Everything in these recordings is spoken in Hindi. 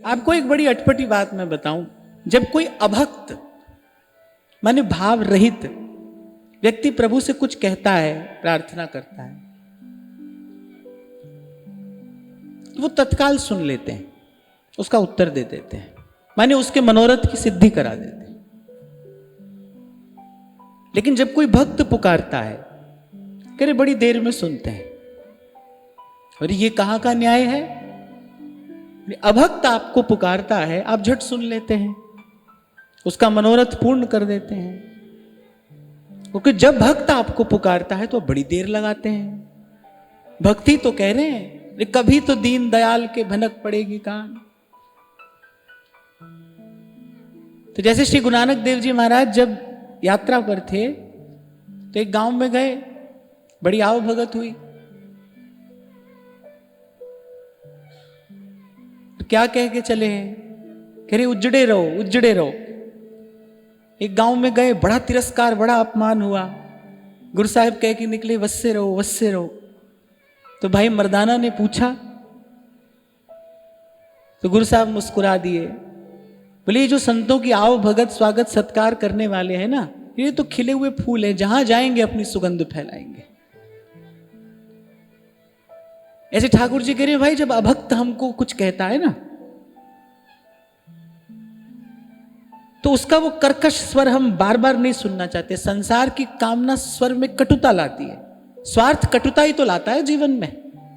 आपको एक बड़ी अटपटी बात मैं बताऊं, जब कोई अभक्त माने भाव रहित व्यक्ति प्रभु से कुछ कहता है, प्रार्थना करता है, तो वो तत्काल सुन लेते हैं, उसका उत्तर दे देते हैं, माने उसके मनोरथ की सिद्धि करा देते हैं। लेकिन जब कोई भक्त पुकारता है, कह रहे बड़ी देर में सुनते हैं, और ये कहां का न्याय है? अभक्त आपको पुकारता है, आप झट सुन लेते हैं, उसका मनोरथ पूर्ण कर देते हैं। क्योंकि जब भक्त आपको पुकारता है तो बड़ी देर लगाते हैं। भक्ति तो कह रहे हैं, कभी तो दीन दयाल के भनक पड़ेगी कान। तो जैसे श्री गुरु नानक देव जी महाराज जब यात्रा पर थे तो एक गांव में गए, बड़ी आव भगत हुई। तो क्या कह के चले हैं? कह रहे उजड़े रहो, उजड़े रहो। एक गांव में गए, बड़ा तिरस्कार, बड़ा अपमान हुआ। गुरु साहिब कह के निकले वस्से रहो, वस्से रहो। तो भाई मर्दाना ने पूछा, तो गुरु साहब मुस्कुरा दिए, बोले ये जो संतों की आओ भगत स्वागत सत्कार करने वाले हैं ना, ये तो खिले हुए फूल हैं, जहां जाएंगे अपनी सुगंध फैलाएंगे। ऐसे ठाकुर जी कह रहे भाई जब अभक्त हमको कुछ कहता है ना, तो उसका वो कर्कश स्वर हम बार बार नहीं सुनना चाहते। संसार की कामना स्वर में कटुता लाती है, स्वार्थ कटुता ही तो लाता है जीवन में,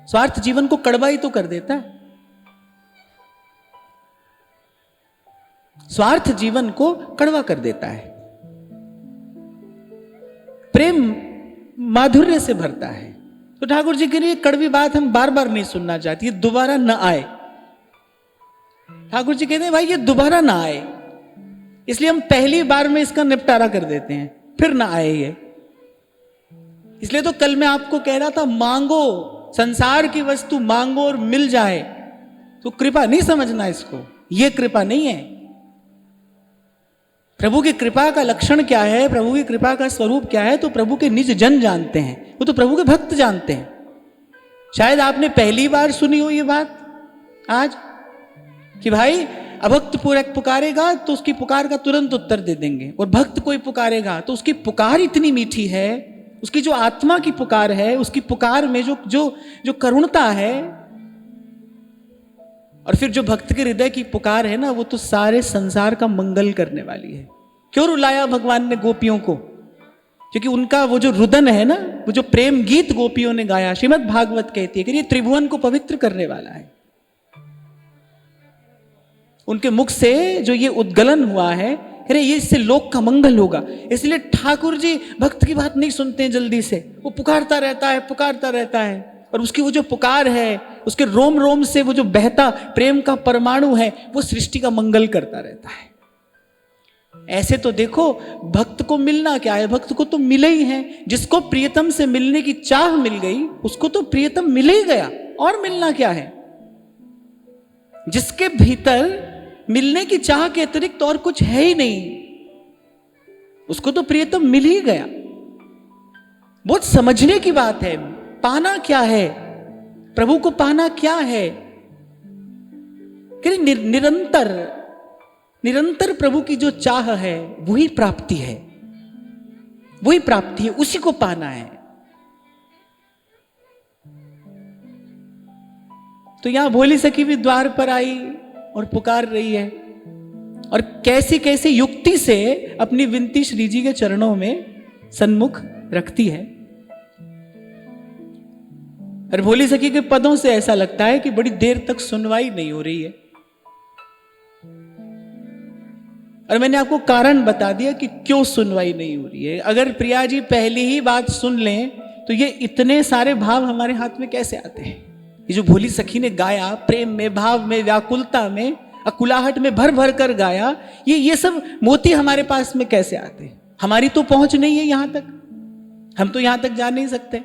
स्वार्थ जीवन को कड़वा ही तो कर देता है। स्वार्थ जीवन को कड़वा कर देता है, प्रेम माधुर्य से भरता है। तो ठाकुर जी के लिए कड़वी बात हम बार बार नहीं सुनना चाहते, ये दोबारा ना आए। ठाकुर जी कहते हैं भाई ये दोबारा ना आए, इसलिए हम पहली बार में इसका निपटारा कर देते हैं, फिर ना आए ये। इसलिए तो कल मैं आपको कह रहा था, मांगो, संसार की वस्तु मांगो और मिल जाए, तो कृपा नहीं समझना इसको, ये कृपा नहीं है। प्रभु की कृपा का लक्षण क्या है, प्रभु की कृपा का स्वरूप क्या है, तो प्रभु के निज जन जानते हैं, वो तो प्रभु के भक्त जानते हैं। शायद आपने पहली बार सुनी हो ये बात आज, कि भाई अभक्त पुकारेगा तो उसकी पुकार का तुरंत उत्तर दे देंगे, और भक्त कोई पुकारेगा तो उसकी पुकार इतनी मीठी है, उसकी जो आत्मा की पुकार है, उसकी पुकार में जो जो जो करुणता है, और फिर जो भक्त के हृदय की पुकार है ना, वो तो सारे संसार का मंगल करने वाली है। क्यों रुलाया भगवान ने गोपियों को? क्योंकि उनका वो जो रुदन है ना, वो जो प्रेम गीत गोपियों ने गाया, श्रीमद् भागवत कहती है कि ये त्रिभुवन को पवित्र करने वाला है। उनके मुख से जो ये उद्गलन हुआ है, अरे ये इससे लोक का मंगल होगा। इसलिए ठाकुर जी भक्त की बात नहीं सुनते हैं जल्दी से, वो पुकारता रहता है, पुकारता रहता है, और उसकी वो जो पुकार है, उसके रोम रोम से वो जो बहता प्रेम का परमाणु है, वो सृष्टि का मंगल करता रहता है। ऐसे तो देखो भक्त को मिलना क्या है, भक्त को तो मिले ही है। जिसको प्रियतम से मिलने की चाह मिल गई, उसको तो प्रियतम मिल ही गया, और मिलना क्या है। जिसके भीतर मिलने की चाह के अतिरिक्त और कुछ है ही नहीं, उसको तो प्रियतम मिल ही गया। बहुत समझने की बात है। पाना क्या है, प्रभु को पाना क्या है? निरंतर निरंतर प्रभु की जो चाह है वही प्राप्ति है, वही प्राप्ति है, उसी को पाना है। तो यहां भोली सखी भी द्वार पर आई और पुकार रही है, और कैसी कैसी युक्ति से अपनी विनती श्री जी के चरणों में सन्मुख रखती है। और भोली सखी के पदों से ऐसा लगता है कि बड़ी देर तक सुनवाई नहीं हो रही है। और मैंने आपको कारण बता दिया कि क्यों सुनवाई नहीं हो रही है। अगर प्रिया जी पहली ही बात सुन लें तो ये इतने सारे भाव हमारे हाथ में कैसे आते हैं? ये जो भोली सखी ने गाया, प्रेम में, भाव में, व्याकुलता में, अकुलाहट में भर भर कर गाया, ये सब मोती हमारे पास में कैसे आते हैं? हमारी तो पहुंच नहीं है यहां तक, हम तो यहां तक जा नहीं सकते।